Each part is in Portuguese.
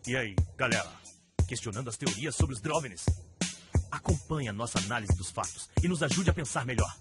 E aí, galera? Questionando as teorias sobre os DROVNIs? Acompanhe a nossa análise dos fatos e nos ajude a pensar melhor.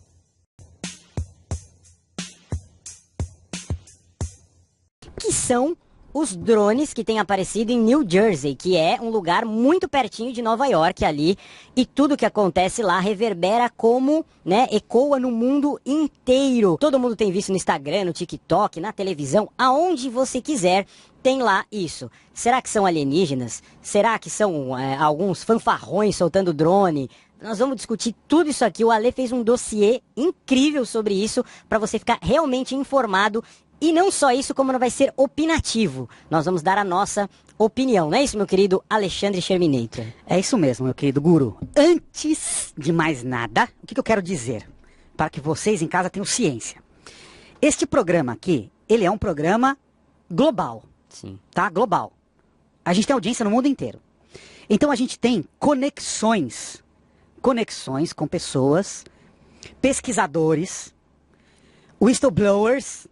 Que são os drones que têm aparecido em New Jersey, que é um lugar muito pertinho de Nova York ali, e tudo que acontece lá reverbera como, né, ecoa no mundo inteiro. Todo mundo tem visto no Instagram, no TikTok, na televisão, aonde você quiser, tem lá isso. Será que são alienígenas? Será que são alguns fanfarrões soltando drone? Nós vamos discutir tudo isso aqui. O Ale fez um dossiê incrível sobre isso, para você ficar realmente informado. E não só isso, como não vai ser opinativo. Nós vamos dar a nossa opinião. Não é isso, meu querido Alexandre Sherminator? É isso mesmo, meu querido guru. Antes de mais nada, o que eu quero dizer? Para que vocês em casa tenham ciência. Este programa aqui, ele é um programa global. Sim. Tá? Global. A gente tem audiência no mundo inteiro. Então a gente tem conexões com pessoas, pesquisadores, whistleblowers.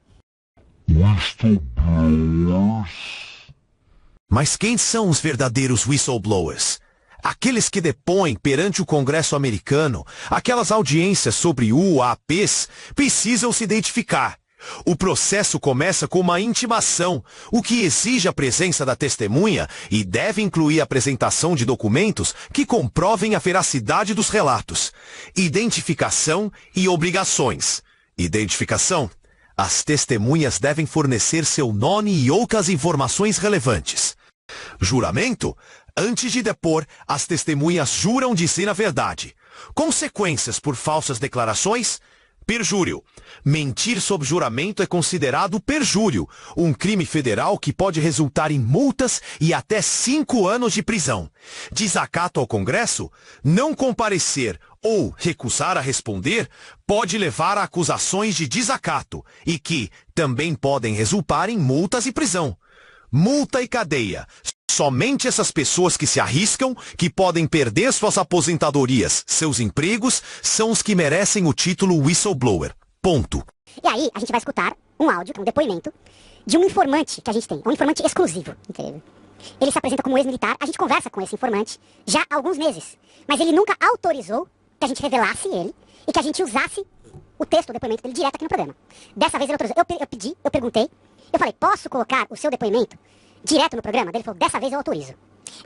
Mas quem são os verdadeiros whistleblowers? Aqueles que depõem perante o Congresso americano, aquelas audiências sobre UAPs, precisam se identificar. O processo começa com uma intimação, o que exige a presença da testemunha e deve incluir a apresentação de documentos que comprovem a veracidade dos relatos. Identificação e obrigações. Identificação. As testemunhas devem fornecer seu nome e outras informações relevantes. Juramento. Antes de depor, as testemunhas juram dizer a verdade. Consequências por falsas declarações. Perjúrio. Mentir sob juramento é considerado perjúrio, um crime federal que pode resultar em multas e até 5 anos de prisão. Desacato ao Congresso. Não comparecer ou recusar a responder pode levar a acusações de desacato e que também podem resultar em multas e prisão. Multa e cadeia. Somente essas pessoas que se arriscam, que podem perder suas aposentadorias, seus empregos, são os que merecem o título whistleblower. Ponto. E aí, a gente vai escutar um áudio, um depoimento, de um informante que a gente tem. Um informante exclusivo. Incrível. Ele se apresenta como ex-militar, a gente conversa com esse informante já há alguns meses. Mas ele nunca autorizou que a gente revelasse ele e que a gente usasse o texto, o depoimento dele direto aqui no programa. Dessa vez ele autorizou. Eu pedi, eu perguntei, eu falei, posso colocar o seu depoimento direto no programa? Ele falou, dessa vez eu autorizo.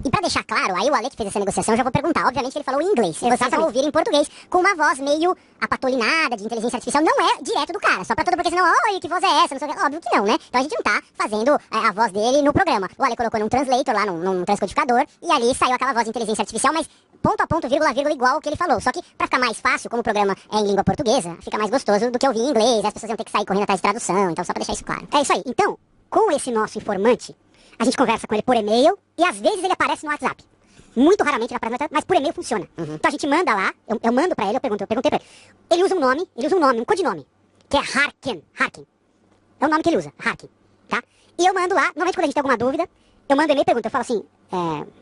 E pra deixar claro, aí o Ale que fez essa negociação, eu já vou perguntar. Obviamente ele falou em inglês. Vocês vão ouvir em português, com uma voz meio apatolinada, de inteligência artificial. Não é direto do cara, só pra todo, porque senão, oi, que voz é essa? Não sei o que. Óbvio que não, né? Então a gente não tá fazendo a voz dele no programa. O Ale colocou num translator lá, num transcodificador, e ali saiu aquela voz de inteligência artificial, mas ponto a ponto, vírgula a vírgula, igual o que ele falou. Só que pra ficar mais fácil, como o programa é em língua portuguesa, fica mais gostoso do que ouvir em inglês, as pessoas iam ter que sair correndo atrás de tradução, então só pra deixar isso claro. É isso aí. Então, com esse nosso informante, a gente conversa com ele por e-mail e às vezes ele aparece no WhatsApp. Muito raramente ele aparece no WhatsApp, mas por e-mail funciona. Então a gente manda lá, eu mando pra ele, eu perguntei pra ele. Ele usa um nome, um codinome, que é Harkin. É o nome que ele usa, Harkin, tá? E eu mando lá, normalmente quando a gente tem alguma dúvida, eu mando e-mail e pergunto, eu falo assim,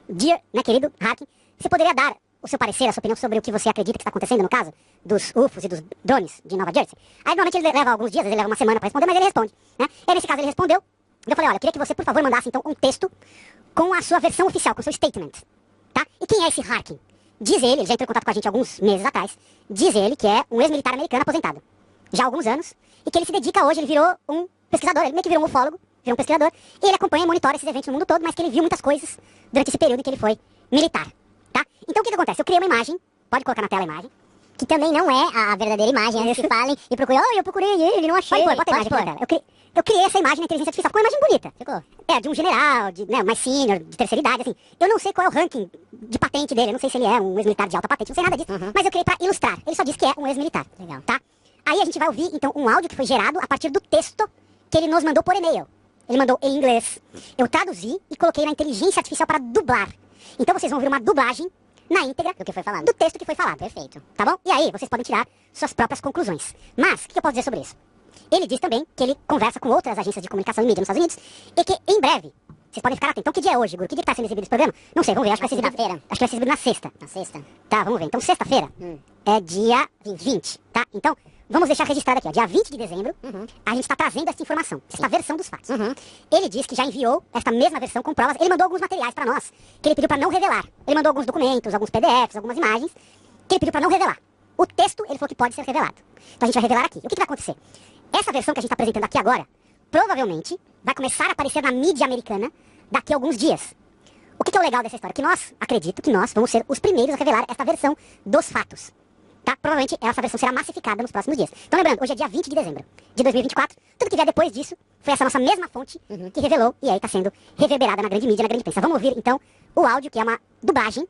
Dear, né, querido Harkin, você poderia dar o seu parecer, a sua opinião sobre o que você acredita que está acontecendo no caso dos UFOs e dos drones de Nova Jersey? Aí normalmente ele leva alguns dias, ele leva uma semana pra responder, mas ele responde, né? E nesse caso ele respondeu. Eu falei, olha, eu queria que você, por favor, mandasse então um texto com a sua versão oficial, com o seu statement, tá? E quem é esse Harkin? Diz ele já entrou em contato com a gente alguns meses atrás, diz ele que é um ex-militar americano aposentado, já há alguns anos, e que ele se dedica hoje, ele virou um pesquisador, ele meio que virou um ufólogo, virou um pesquisador, e ele acompanha e monitora esses eventos no mundo todo, mas que ele viu muitas coisas durante esse período em que ele foi militar, tá? Então o que acontece? Eu criei uma imagem, pode colocar na tela a imagem, que também não é a verdadeira imagem, antes que falem e procurem, eu procurei ele, não achei. Pode pôr a imagem aqui na tela. Eu criei essa imagem na inteligência artificial, ficou uma imagem bonita. Ficou. É, de um general, né, mais senior, de terceira idade, assim. Eu não sei qual é o ranking de patente dele, eu não sei se ele é um ex-militar de alta patente, não sei nada disso. Mas eu criei pra ilustrar. Ele só disse que é um ex-militar. Legal. Tá? Aí a gente vai ouvir, então, um áudio que foi gerado a partir do texto que ele nos mandou por e-mail. Ele mandou em inglês. Eu traduzi e coloquei na inteligência artificial para dublar. Então vocês vão ouvir uma dublagem na íntegra do que foi falado, do texto que foi falado. Perfeito. Tá bom? E aí vocês podem tirar suas próprias conclusões. Mas, o que eu posso dizer sobre isso? Ele diz também que ele conversa com outras agências de comunicação e mídia nos Estados Unidos e que em breve, vocês podem ficar atentos. Então que dia é hoje, Guru? Que dia que tá sendo exibido esse programa? Não sei, vamos ver. Acho que vai ser exibido, acho que vai ser exibido na sexta. Na sexta? Tá, vamos ver. Então sexta-feira é dia 20, tá? Então vamos deixar registrado aqui, ó, dia 20 de dezembro, a gente está trazendo essa informação, essa versão dos fatos. Ele diz que já enviou esta mesma versão com provas, ele mandou alguns materiais para nós, que ele pediu para não revelar. Ele mandou alguns documentos, alguns PDFs, algumas imagens, que ele pediu para não revelar. O texto, ele falou que pode ser revelado. Então a gente vai revelar aqui. O que vai acontecer? Essa versão que a gente está apresentando aqui agora, provavelmente, vai começar a aparecer na mídia americana daqui a alguns dias. O que é o legal dessa história? Que nós, acredito que nós vamos ser os primeiros a revelar esta versão dos fatos. Tá? Provavelmente essa versão será massificada nos próximos dias. Então lembrando, hoje é dia 20 de dezembro de 2024. Tudo que vier depois disso foi essa nossa mesma fonte que revelou e aí está sendo reverberada na grande mídia, na grande imprensa. Vamos ouvir então o áudio, que é uma dublagem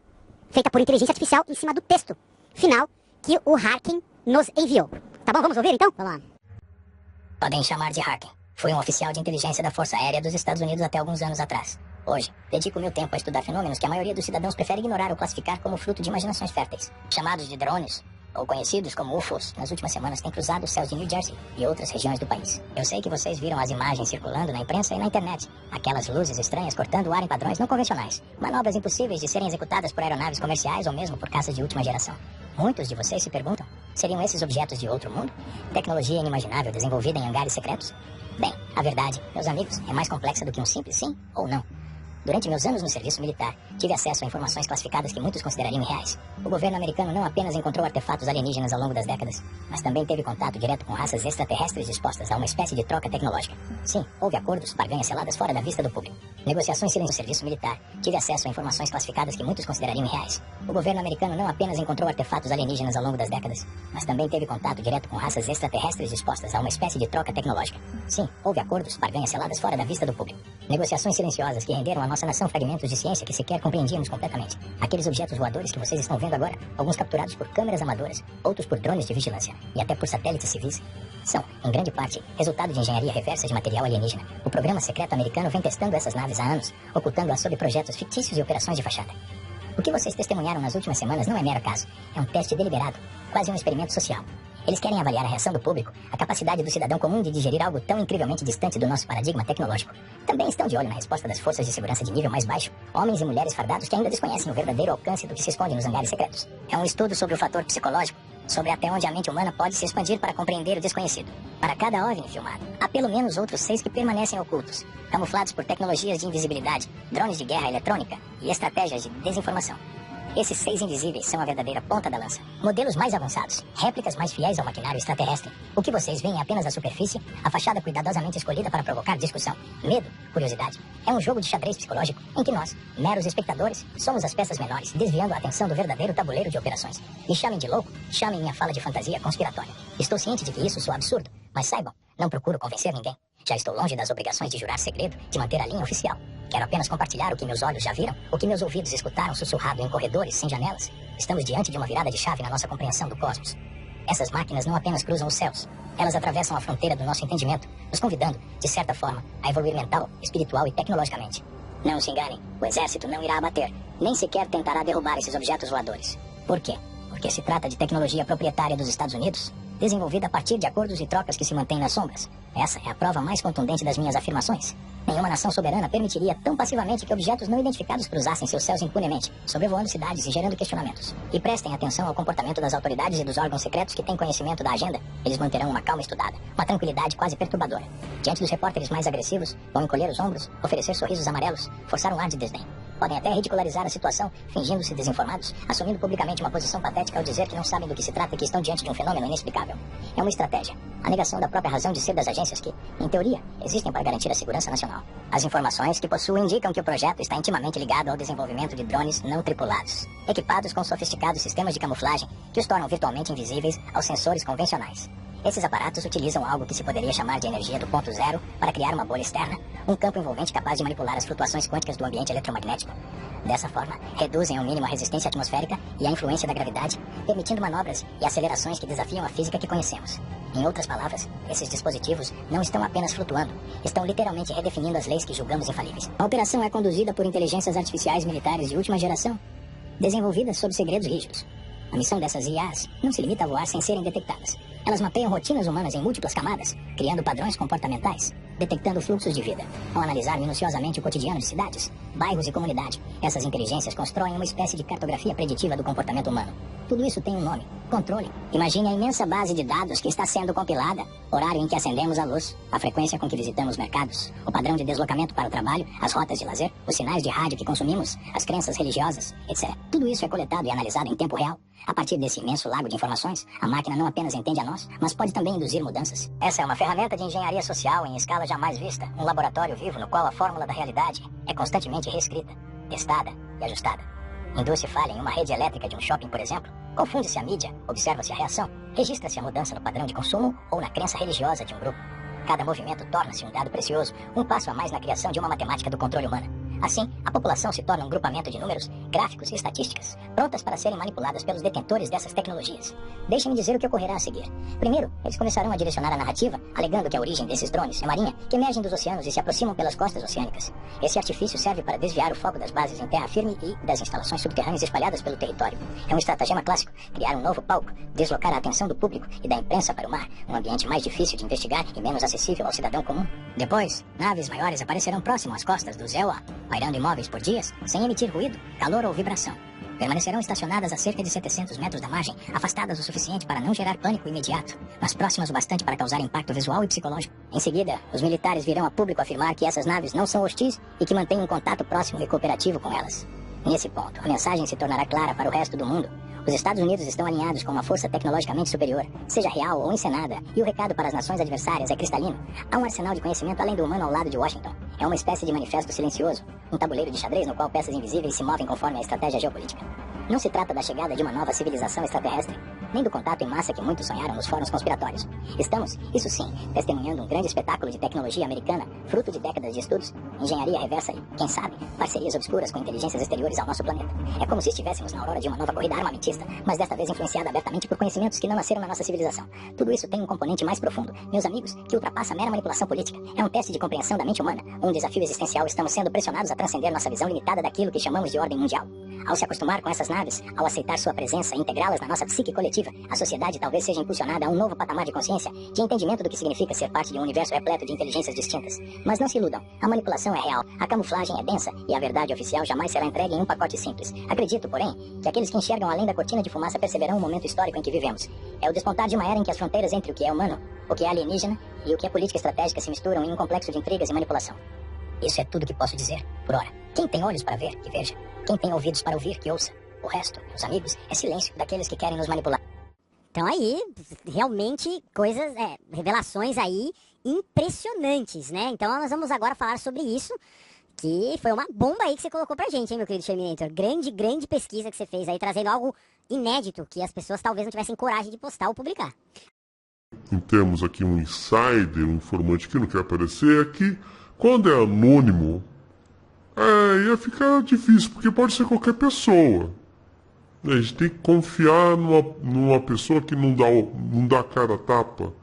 feita por inteligência artificial em cima do texto final que o Harkin nos enviou. Tá bom? Vamos ouvir então? Vamos lá. Podem chamar de Harkin. Fui um oficial de inteligência da Força Aérea dos Estados Unidos até alguns anos atrás. Hoje, dedico meu tempo a estudar fenômenos que a maioria dos cidadãos prefere ignorar ou classificar como fruto de imaginações férteis. Chamados de drones, ou conhecidos como UFOs, nas últimas semanas têm cruzado os céus de New Jersey e outras regiões do país. Eu sei que vocês viram as imagens circulando na imprensa e na internet. Aquelas luzes estranhas cortando o ar em padrões não convencionais. Manobras impossíveis de serem executadas por aeronaves comerciais ou mesmo por caças de última geração. Muitos de vocês se perguntam, seriam esses objetos de outro mundo? Tecnologia inimaginável desenvolvida em hangares secretos? Bem, a verdade, meus amigos, é mais complexa do que um simples sim ou não. Durante meus anos no serviço militar, tive acesso a informações classificadas que muitos considerariam irreais. O governo americano não apenas encontrou artefatos alienígenas ao longo das décadas, mas também teve contato direto com raças extraterrestres dispostas a uma espécie de troca tecnológica. Sim, houve acordos, barganhas seladas fora da vista do público. Negociações silenciosas no serviço militar, tive acesso a informações classificadas que muitos considerariam irreais. O governo americano não apenas encontrou artefatos alienígenas ao longo das décadas, mas também teve contato direto com raças extraterrestres dispostas a uma espécie de troca tecnológica. Sim, houve acordos, barganhas seladas fora da vista do público. Negociações silenciosas que renderam a nossa nação fragmentos de ciência que sequer compreendíamos completamente. Aqueles objetos voadores que vocês estão vendo agora, alguns capturados por câmeras amadoras, outros por drones de vigilância e até por satélites civis, são, em grande parte, resultado de engenharia reversa de material alienígena. O programa secreto americano vem testando essas naves há anos, ocultando-as sob projetos fictícios e operações de fachada. O que vocês testemunharam nas últimas semanas não é mero caso, é um teste deliberado, quase um experimento social. Eles querem avaliar a reação do público, a capacidade do cidadão comum de digerir algo tão incrivelmente distante do nosso paradigma tecnológico. Também estão de olho na resposta das forças de segurança de nível mais baixo, homens e mulheres fardados que ainda desconhecem o verdadeiro alcance do que se esconde nos hangares secretos. É um estudo sobre o fator psicológico, sobre até onde a mente humana pode se expandir para compreender o desconhecido. Para cada OVNI filmado, há pelo menos outros 6 que permanecem ocultos, camuflados por tecnologias de invisibilidade, drones de guerra eletrônica e estratégias de desinformação. Esses 6 invisíveis são a verdadeira ponta da lança. Modelos mais avançados, réplicas mais fiéis ao maquinário extraterrestre. O que vocês veem é apenas a superfície, a fachada cuidadosamente escolhida para provocar discussão, medo, curiosidade. É um jogo de xadrez psicológico em que nós, meros espectadores, somos as peças menores, desviando a atenção do verdadeiro tabuleiro de operações. Me chamem de louco, chamem minha fala de fantasia conspiratória. Estou ciente de que isso soa absurdo, mas saibam, não procuro convencer ninguém. Já estou longe das obrigações de jurar segredo, de manter a linha oficial. Quero apenas compartilhar o que meus olhos já viram, o que meus ouvidos escutaram sussurrado em corredores sem janelas. Estamos diante de uma virada de chave na nossa compreensão do cosmos. Essas máquinas não apenas cruzam os céus, elas atravessam a fronteira do nosso entendimento, nos convidando, de certa forma, a evoluir mental, espiritual e tecnologicamente. Não se enganem, o exército não irá abater, nem sequer tentará derrubar esses objetos voadores. Por quê? Porque se trata de tecnologia proprietária dos Estados Unidos, desenvolvida a partir de acordos e trocas que se mantêm nas sombras. Essa é a prova mais contundente das minhas afirmações. Nenhuma nação soberana permitiria tão passivamente que objetos não identificados cruzassem seus céus impunemente, sobrevoando cidades e gerando questionamentos. E prestem atenção ao comportamento das autoridades e dos órgãos secretos que têm conhecimento da agenda. Eles manterão uma calma estudada, uma tranquilidade quase perturbadora. Diante dos repórteres mais agressivos, vão encolher os ombros, oferecer sorrisos amarelos, forçar um ar de desdém. Podem até ridicularizar a situação, fingindo-se desinformados, assumindo publicamente uma posição patética ao dizer que não sabem do que se trata e que estão diante de um fenômeno inexplicável. É uma estratégia, a negação da própria razão de ser das agências que, em teoria, existem para garantir a segurança nacional. As informações que possuem indicam que o projeto está intimamente ligado ao desenvolvimento de drones não tripulados, equipados com sofisticados sistemas de camuflagem que os tornam virtualmente invisíveis aos sensores convencionais. Esses aparatos utilizam algo que se poderia chamar de energia do ponto zero para criar uma bolha externa, um campo envolvente capaz de manipular as flutuações quânticas do ambiente eletromagnético. Dessa forma, reduzem ao mínimo a resistência atmosférica e a influência da gravidade, permitindo manobras e acelerações que desafiam a física que conhecemos. Em outras palavras, esses dispositivos não estão apenas flutuando, estão literalmente redefinindo as leis que julgamos infalíveis. A operação é conduzida por inteligências artificiais militares de última geração, desenvolvidas sob segredos rígidos. A missão dessas IAs não se limita a voar sem serem detectadas. Elas mapeiam rotinas humanas em múltiplas camadas, criando padrões comportamentais, detectando fluxos de vida. Ao analisar minuciosamente o cotidiano de cidades, bairros e comunidade, essas inteligências constroem uma espécie de cartografia preditiva do comportamento humano. Tudo isso tem um nome: controle. Imagine a imensa base de dados que está sendo compilada. Horário em que acendemos a luz, a frequência com que visitamos mercados, o padrão de deslocamento para o trabalho, as rotas de lazer, os sinais de rádio que consumimos, as crenças religiosas, etc. Tudo isso é coletado e analisado em tempo real. A partir desse imenso lago de informações, a máquina não apenas entende a nós, mas pode também induzir mudanças. Essa é uma ferramenta de engenharia social em escala jamais vista, um laboratório vivo no qual a fórmula da realidade é constantemente reescrita, testada e ajustada. Induz-se falha em uma rede elétrica de um shopping, por exemplo. Confunde-se a mídia, observa-se a reação, registra-se a mudança no padrão de consumo ou na crença religiosa de um grupo. Cada movimento torna-se um dado precioso, um passo a mais na criação de uma matemática do controle humano. Assim, a população se torna um grupamento de números, gráficos e estatísticas, prontas para serem manipuladas pelos detentores dessas tecnologias. Deixe-me dizer o que ocorrerá a seguir. Primeiro, eles começarão a direcionar a narrativa, alegando que a origem desses drones é marinha, que emergem dos oceanos e se aproximam pelas costas oceânicas. Esse artifício serve para desviar o foco das bases em terra firme e das instalações subterrâneas espalhadas pelo território. É um estratagema clássico, criar um novo palco, deslocar a atenção do público e da imprensa para o mar, um ambiente mais difícil de investigar e menos acessível ao cidadão comum. Depois, naves maiores aparecerão próximo às costas do ZEUA, pairando imóveis por dias, sem emitir ruído, calor ou vibração. Permanecerão estacionadas a cerca de 700 metros da margem, afastadas o suficiente para não gerar pânico imediato, mas próximas o bastante para causar impacto visual e psicológico. Em seguida, os militares virão a público afirmar que essas naves não são hostis e que mantêm um contato próximo e cooperativo com elas. Nesse ponto, a mensagem se tornará clara para o resto do mundo. Os Estados Unidos estão alinhados com uma força tecnologicamente superior, seja real ou encenada, e o recado para as nações adversárias é cristalino. Há um arsenal de conhecimento além do humano ao lado de Washington. É uma espécie de manifesto silencioso, um tabuleiro de xadrez no qual peças invisíveis se movem conforme a estratégia geopolítica. Não se trata da chegada de uma nova civilização extraterrestre, nem do contato em massa que muitos sonharam nos fóruns conspiratórios. Estamos, isso sim, testemunhando um grande espetáculo de tecnologia americana, fruto de décadas de estudos, engenharia reversa e, quem sabe, parcerias obscuras com inteligências exteriores ao nosso planeta. É como se estivéssemos na aurora de uma nova corrida armamentista, mas desta vez influenciada abertamente por conhecimentos que não nasceram na nossa civilização. Tudo isso tem um componente mais profundo, meus amigos, que ultrapassa a mera manipulação política. É um teste de compreensão da mente humana, um desafio existencial. Estamos sendo pressionados a transcender nossa visão limitada daquilo que chamamos de ordem mundial. Ao se acostumar com essas naves, ao aceitar sua presença e integrá-las na nossa psique coletiva, a sociedade talvez seja impulsionada a um novo patamar de consciência, de entendimento do que significa ser parte de um universo repleto de inteligências distintas. Mas não se iludam, a manipulação é real, a camuflagem é densa e a verdade oficial jamais será entregue em um pacote simples. Acredito, porém, que aqueles que enxergam além da cortina de fumaça perceberão o momento histórico em que vivemos. É o despontar de uma era em que as fronteiras entre o que é humano, o que é alienígena e o que é política estratégica se misturam em um complexo de intrigas e manipulação. Isso é tudo que posso dizer, por hora. Quem tem olhos para ver, que veja. Quem tem ouvidos para ouvir, que ouça. O resto, meus amigos, é silêncio daqueles que querem nos manipular. Então aí, realmente, coisas, revelações aí impressionantes, né? Então nós vamos agora falar sobre isso, que foi uma bomba aí que você colocou pra gente, hein, meu querido Terminator? Grande pesquisa que você fez aí, trazendo algo inédito que as pessoas talvez não tivessem coragem de postar ou publicar. Temos aqui um insider, um informante que não quer aparecer, é que quando é anônimo, ia ficar difícil, porque pode ser qualquer pessoa. A gente tem que confiar numa pessoa que não dá cara a tapa,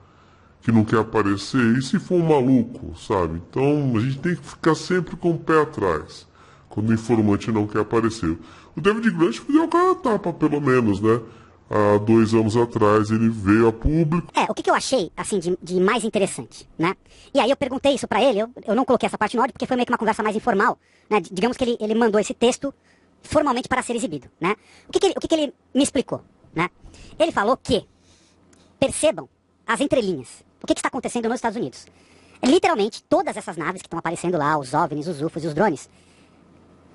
que não quer aparecer, e se for um maluco, sabe? Então a gente tem que ficar sempre com o pé atrás, quando o informante não quer aparecer. O David Grush deu cara a tapa, pelo menos, né? Há 2 anos atrás ele veio a público. O que eu achei, assim, de mais interessante, né? E aí eu perguntei isso pra ele, eu não coloquei essa parte no áudio porque foi meio que uma conversa mais informal, né? Digamos que ele mandou esse texto formalmente para ser exibido, né? O que ele me explicou, né? Ele falou que, percebam as entrelinhas, o que está acontecendo nos Estados Unidos. Literalmente, todas essas naves que estão aparecendo lá, os OVNIs, os UFOs e os drones,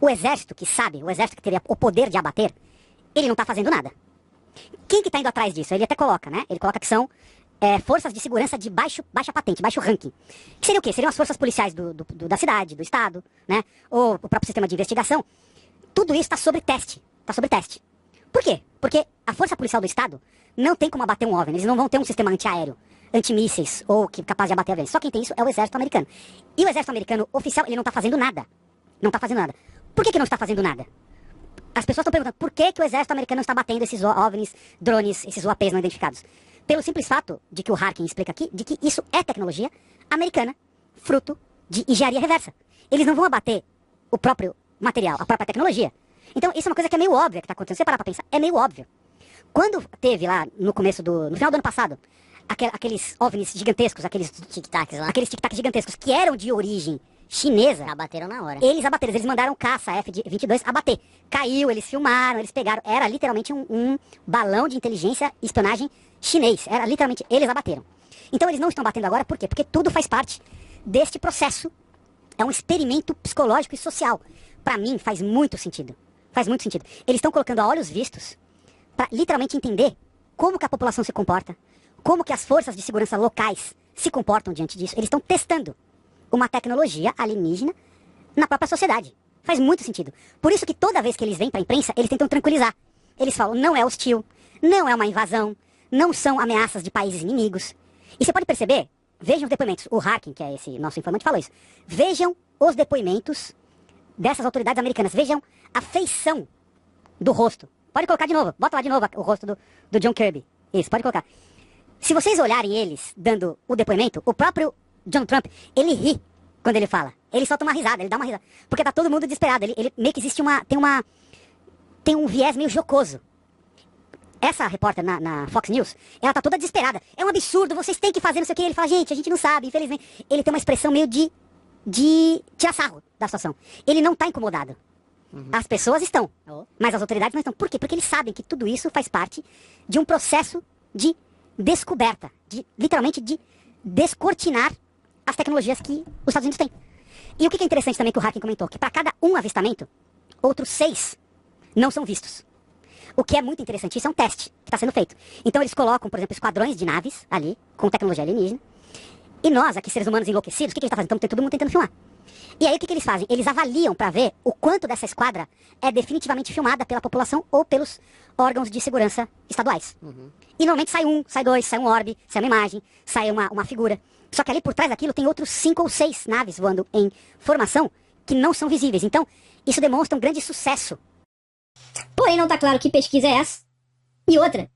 o exército que sabe, o exército que teria o poder de abater, ele não está fazendo nada. Quem que está indo atrás disso? Ele até coloca, né? Ele coloca que são forças de segurança de baixa patente, baixo ranking. Que seria o quê? Seriam as forças policiais da cidade, do estado, né? Ou o próprio sistema de investigação. Tudo isso está sob teste. Por quê? Porque a força policial do estado não tem como abater um OVNI. Eles não vão ter um sistema antiaéreo, antimísseis ou capaz de abater aviões. Só quem tem isso é o exército americano. E o exército americano oficial, ele não está fazendo nada. Por que não está fazendo nada? As pessoas estão perguntando por que o exército americano está batendo esses OVNIs, drones, esses UAPs não identificados. Pelo simples fato de que o Harkin explica aqui, de que isso é tecnologia americana, fruto de engenharia reversa. Eles não vão abater o próprio material, a própria tecnologia. Então isso é uma coisa que é meio óbvia que está acontecendo. Você parar pra pensar, é meio óbvio. Quando teve lá no final do ano passado, aqueles OVNIs gigantescos, aqueles tic-tacs gigantescos que eram de origem chinesa. Abateram na hora. Eles abateram, eles mandaram caça F-22 abater. Caiu, eles filmaram, eles pegaram. Era literalmente um balão de inteligência e espionagem chinês. Era literalmente, eles abateram. Então eles não estão batendo agora, por quê? Porque tudo faz parte deste processo. É um experimento psicológico e social. Pra mim, faz muito sentido. Faz muito sentido. Eles estão colocando a olhos vistos pra literalmente entender como que a população se comporta, como que as forças de segurança locais se comportam diante disso. Eles estão testando uma tecnologia alienígena na própria sociedade. Faz muito sentido. Por isso que toda vez que eles vêm pra imprensa, eles tentam tranquilizar. Eles falam, não é hostil, não é uma invasão, não são ameaças de países inimigos. E você pode perceber, vejam os depoimentos. O Harkin, que é esse nosso informante, falou isso. Vejam os depoimentos dessas autoridades americanas. Vejam a feição do rosto. Pode colocar de novo. Bota lá de novo o rosto do John Kirby. Isso, pode colocar. Se vocês olharem eles dando o depoimento, o próprio John Trump, ele ri quando ele fala. Ele solta uma risada, ele dá uma risada. Porque tá todo mundo desesperado. Ele meio que existe tem um viés meio jocoso. Essa repórter na Fox News, ela tá toda desesperada. É um absurdo, vocês têm que fazer não sei o que. Ele fala, gente, a gente não sabe, infelizmente. Ele tem uma expressão meio de tirar sarro da situação. Ele não tá incomodado. As pessoas estão, mas as autoridades não estão. Por quê? Porque eles sabem que tudo isso faz parte de um processo de descoberta, literalmente de descortinar as tecnologias que os Estados Unidos têm. E o que é interessante também que o Harkin comentou, que para cada um avistamento, outros 6 não são vistos. O que é muito interessante, isso é um teste que está sendo feito. Então eles colocam, por exemplo, esquadrões de naves ali, com tecnologia alienígena, e nós, aqui seres humanos enlouquecidos, o que a gente está fazendo? Estamos todo mundo tentando filmar. E aí o que eles fazem? Eles avaliam para ver o quanto dessa esquadra é definitivamente filmada pela população ou pelos órgãos de segurança estaduais. E normalmente sai um, sai dois, sai um orbe, sai uma imagem, sai uma figura. Só que ali por trás daquilo tem outros 5 ou 6 naves voando em formação que não são visíveis. Então, isso demonstra um grande sucesso. Porém, não está claro que pesquisa é essa. E outra,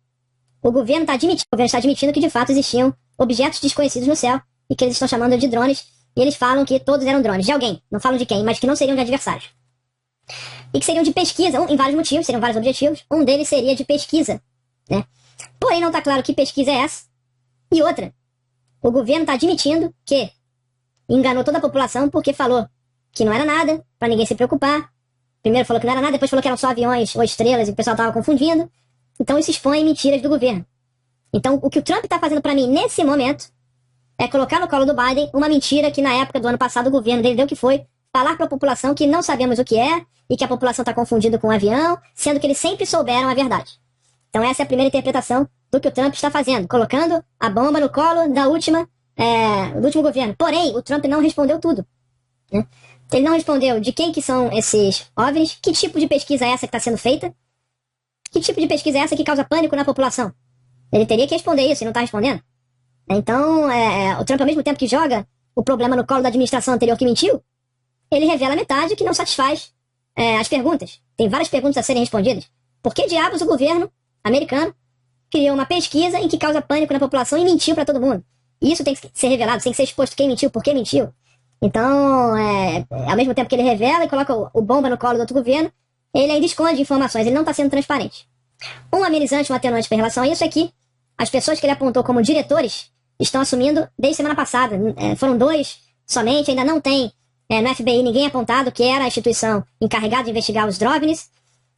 o governo está admitindo que de fato existiam objetos desconhecidos no céu e que eles estão chamando de drones. E eles falam que todos eram drones de alguém, não falam de quem, mas que não seriam de adversários. E que seriam de pesquisa, em vários motivos, seriam vários objetivos. Um deles seria de pesquisa, né? Porém, não está claro que pesquisa é essa. E outra, o governo está admitindo que enganou toda a população porque falou que não era nada, para ninguém se preocupar. Primeiro falou que não era nada, depois falou que eram só aviões ou estrelas e o pessoal estava confundindo. Então isso expõe mentiras do governo. Então o que o Trump está fazendo para mim nesse momento é colocar no colo do Biden uma mentira que na época do ano passado o governo dele deu que foi falar para a população que não sabemos o que é e que a população está confundida com um avião, sendo que eles sempre souberam a verdade. Então essa é a primeira interpretação do que o Trump está fazendo, colocando a bomba no colo do último governo. Porém, o Trump não respondeu tudo, né? Ele não respondeu de quem que são esses OVNIs, que tipo de pesquisa é essa que está sendo feita, que tipo de pesquisa é essa que causa pânico na população. Ele teria que responder isso e não está respondendo. Então, o Trump, ao mesmo tempo que joga o problema no colo da administração anterior que mentiu, ele revela metade que não satisfaz as perguntas. Tem várias perguntas a serem respondidas. Por que diabos o governo americano criou uma pesquisa em que causa pânico na população e mentiu para todo mundo? E isso tem que ser revelado, tem que ser exposto quem mentiu, por que mentiu. Então, ao mesmo tempo que ele revela e coloca o bomba no colo do outro governo, ele ainda esconde informações, ele não está sendo transparente. Um amenizante, um atenuante em relação a isso é que as pessoas que ele apontou como diretores estão assumindo desde semana passada. Foram 2 somente, ainda não tem no FBI ninguém apontado que era a instituição encarregada de investigar os OVNIs.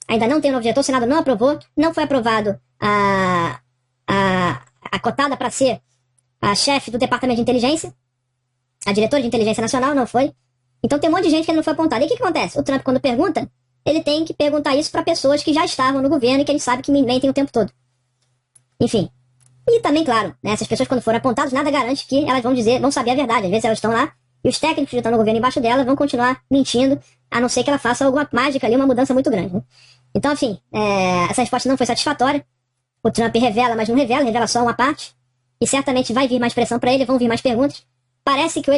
Ainda não tem um novo diretor, o Senado não aprovou, não foi aprovado a cotada para ser a chefe do Departamento de Inteligência. A diretora de Inteligência Nacional não foi. Então tem um monte de gente que não foi apontada. E o que acontece? O Trump, quando pergunta, ele tem que perguntar isso para pessoas que já estavam no governo e que ele sabe que mentem o tempo todo. Enfim. E também, claro, né, essas pessoas quando forem apontadas, nada garante que elas vão saber a verdade. Às vezes elas estão lá e os técnicos que estão no governo embaixo dela vão continuar mentindo, a não ser que ela faça alguma mágica ali, uma mudança muito grande, né? Então, enfim, essa resposta não foi satisfatória. O Trump revela, mas não revela só uma parte. E certamente vai vir mais pressão para ele, vão vir mais perguntas. Parece que o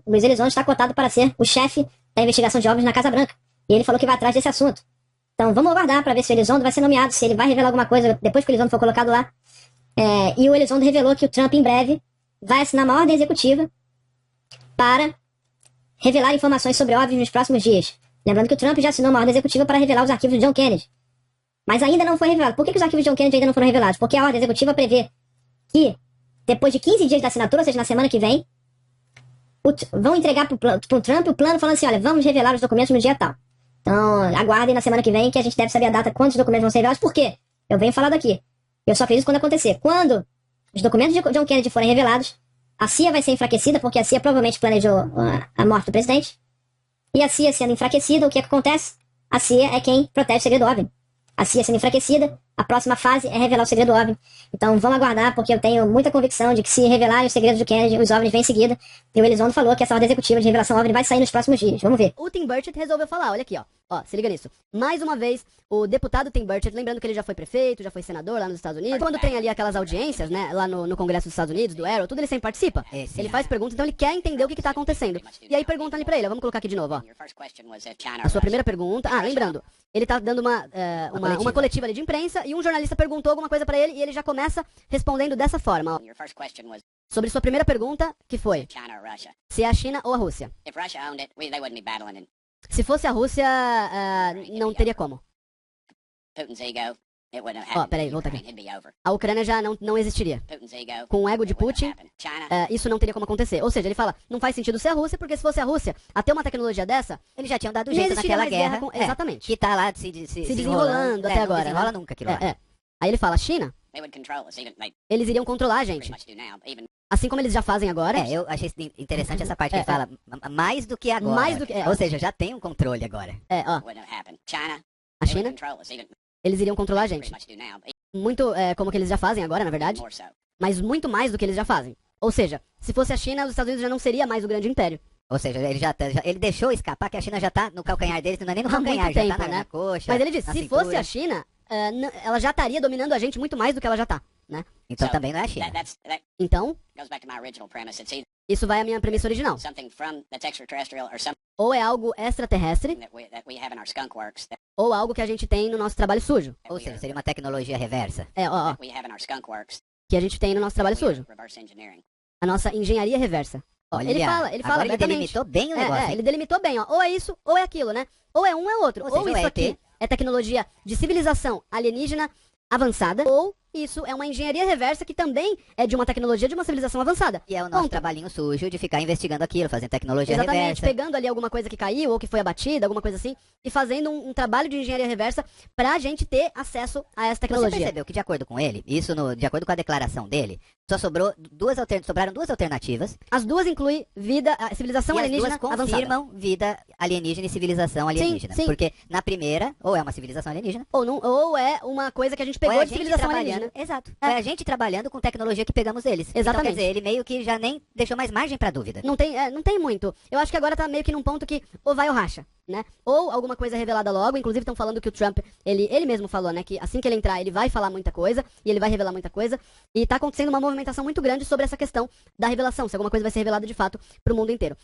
Luiz Elizondo está cotado para ser o chefe da investigação de OVNIs na Casa Branca. E ele falou que vai atrás desse assunto. Então vamos aguardar para ver se o Elizondo vai ser nomeado, se ele vai revelar alguma coisa depois que o Elizondo for colocado lá. E o Elizondo revelou que o Trump em breve vai assinar uma ordem executiva para revelar informações sobre OVNIs nos próximos dias. Lembrando que o Trump já assinou uma ordem executiva para revelar os arquivos de John Kennedy. Mas ainda não foi revelado. Por que os arquivos de John Kennedy ainda não foram revelados? Porque a ordem executiva prevê que depois de 15 dias da assinatura, ou seja, na semana que vem, vão entregar pro Trump o plano falando assim, olha, vamos revelar os documentos no dia tal. Então, aguardem na semana que vem que a gente deve saber a data, quantos documentos vão ser revelados. Por quê? Eu venho falando aqui. Eu só fiz isso quando acontecer. Quando os documentos de John Kennedy forem revelados, a CIA vai ser enfraquecida, porque a CIA provavelmente planejou a morte do presidente. E a CIA sendo enfraquecida, o que acontece? A CIA é quem protege o segredo OVNI. A CIA sendo enfraquecida, a próxima fase é revelar o segredo OVNI. Então vamos aguardar, porque eu tenho muita convicção de que se revelarem os segredos do Kennedy, os OVNIs vêm em seguida. E o Elizondo falou que essa ordem executiva de revelação OVNI vai sair nos próximos dias. Vamos ver. O Tim Burchett resolveu falar, olha aqui, ó. Ó, se liga nisso. Mais uma vez, o deputado Tim Burchett, lembrando que ele já foi prefeito, já foi senador lá nos Estados Unidos. Quando tem ali aquelas audiências, né, lá no Congresso dos Estados Unidos, do Arrow, tudo ele sempre participa. Ele faz perguntas, então ele quer entender o que tá acontecendo. E aí perguntam ali pra ele, ó, vamos colocar aqui de novo, ó. A sua primeira pergunta... Ah, lembrando, ele tá dando uma coletiva ali de imprensa e um jornalista perguntou alguma coisa pra ele e ele já começa respondendo dessa forma, ó. Sobre sua primeira pergunta, que foi se é a China ou a Rússia. Se fosse a Rússia, não teria como. Ó, peraí, volta aqui. A Ucrânia já não existiria. Com o ego de Putin, isso não teria como acontecer. Ou seja, ele fala, não faz sentido ser a Rússia, porque se fosse a Rússia, a ter uma tecnologia dessa, eles já tinham dado jeito naquela guerra. Exatamente. Que tá lá se desenrolando até agora. Não desenrola nunca aquilo lá. Aí ele fala, China, eles iriam controlar a gente. Assim como eles já fazem agora. Eu achei interessante essa parte que ele fala, mais do que agora. Mais do que, ou seja, já tem um controle agora. Ó. A China, eles iriam controlar a gente. Muito como que eles já fazem agora, na verdade. Mas muito mais do que eles já fazem. Ou seja, se fosse a China, os Estados Unidos já não seria mais o grande império. Ou seja, ele deixou escapar que a China já tá no calcanhar deles, não é nem no calcanhar, já tá na coxa. Mas ele disse, se fosse a China, ela já estaria dominando a gente muito mais do que ela já tá, né? Então também não é a China. Então, isso vai à minha premissa original. Ou é algo extraterrestre, ou algo que a gente tem no nosso trabalho sujo. Ou seja, seria uma tecnologia reversa. Ó. Que a gente tem no nosso trabalho sujo. A nossa engenharia reversa. Olha, ele fala agora ele delimitou bem o negócio. Ele delimitou bem, ó. Ou é isso, ou é aquilo, né? Ou é um, ou é outro. Ou seja, isso aqui é tecnologia de civilização alienígena avançada, ou isso é uma engenharia reversa que também é de uma tecnologia de uma civilização avançada. E é o nosso trabalhinho sujo de ficar investigando aquilo, fazendo tecnologia reversa. Exatamente, pegando ali alguma coisa que caiu ou que foi abatida, alguma coisa assim, e fazendo um trabalho de engenharia reversa pra gente ter acesso a essa tecnologia. Você percebeu que, de acordo com ele, de acordo com a declaração dele, só sobraram duas alternativas. As duas incluem civilização alienígena avançada. As duas confirmam vida alienígena e civilização alienígena. Sim. Porque na primeira, ou é uma civilização alienígena, ou é uma coisa que a gente pegou de civilização alienígena. Exato. É a gente trabalhando com tecnologia que pegamos deles. Exatamente. Então, quer dizer, ele meio que já nem deixou mais margem pra dúvida. Não tem muito. Eu acho que agora tá meio que num ponto que ou vai ou racha, né? Ou alguma coisa revelada logo. Inclusive estão falando que o Trump, ele mesmo falou, né? Que assim que ele entrar, ele vai falar muita coisa. E ele vai revelar muita coisa. E tá acontecendo uma movimentação muito grande sobre essa questão da revelação. Se alguma coisa vai ser revelada de fato pro mundo inteiro.